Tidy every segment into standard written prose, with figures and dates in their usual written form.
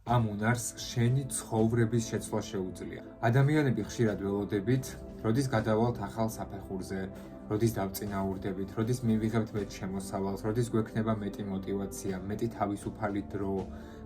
ამ უნარს შენი ცხოვრების შეცვლა შეუძლია. ადამიანები ხშირად ველოდებით, როდის გადავალთ ახალ საფეხურზე, როდის დავწინაურდებით, როდის მივიღებთ მეტ შემოსავალს, როდის გვექნება მეტი мотиваცია, მეტი თავისუფალი დრო.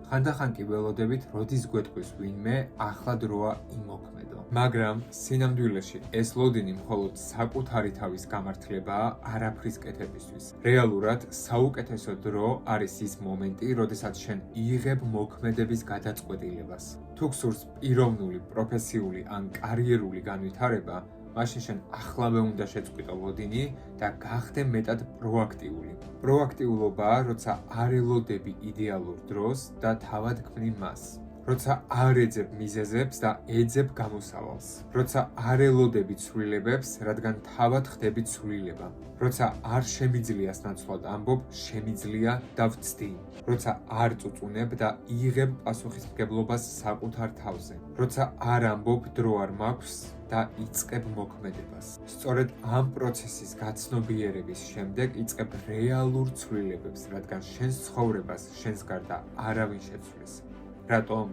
ხანდახან კი ველოდებით, როდის გვეტყვის ვინმე, ახლა დროა იმოქმედო. მაგრამ სინამდვილეში ეს ლოდინი მხოლოდ საკუთარი თავის გამართლებაა არაფრის კეთებისთვის. რეალურად საუკეთესო დრო არის ის მომენტი, როდესაც შენ იღებ მოქმედების გადაწყვეტილებას. თუ გსურს პიროვნული, პროფესიული ან კარიერული განვითარება, მაშინ შენ ახლავე უნდა შეწყვიტო ლოდინი და გახდე მეტად პროაქტიული. პროაქტიულობაა, როცა არ ელოდები იდეალურ დროს და თავად ქმნი მას. როცა არ ეძებ მიზეზებს და ეძებ გამოსავალს. როცა არ ელოდები ცვლილებებს, რადგან თავად ხდები ცვლილება. როცა არ შემიძლიას ნაცვლად ამბობ, შემიძლია და ვცდი. როცა არ წუწუნებ და იღებ პასუხისმგებლობას საკუთარ თავზე. როცა არ ამბობ, დრო არ მაქვს და იწყებ მოქმედებას. სწორედ ამ პროცესის გაცნობიერების შემდეგ იწყებ რეალურ ცვლილებებს, რადგან შენს ცხოვრებას შენს გარდა არავინ შეცვლის. რატომ?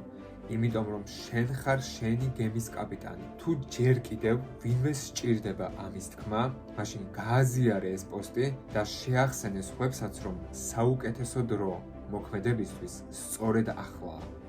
იმიტომ რომ შენ ხარ შენი გემის კაპიტანი. თუ ჯერ კიდევ ვინმე სჭირდება ამის თქმა, მაშინ გააზიარე ეს პოსტი და შეახსენე სხვებსაც, რომ საუკეთესო დრო მოქმედებისთვის სწორედ ახლაა.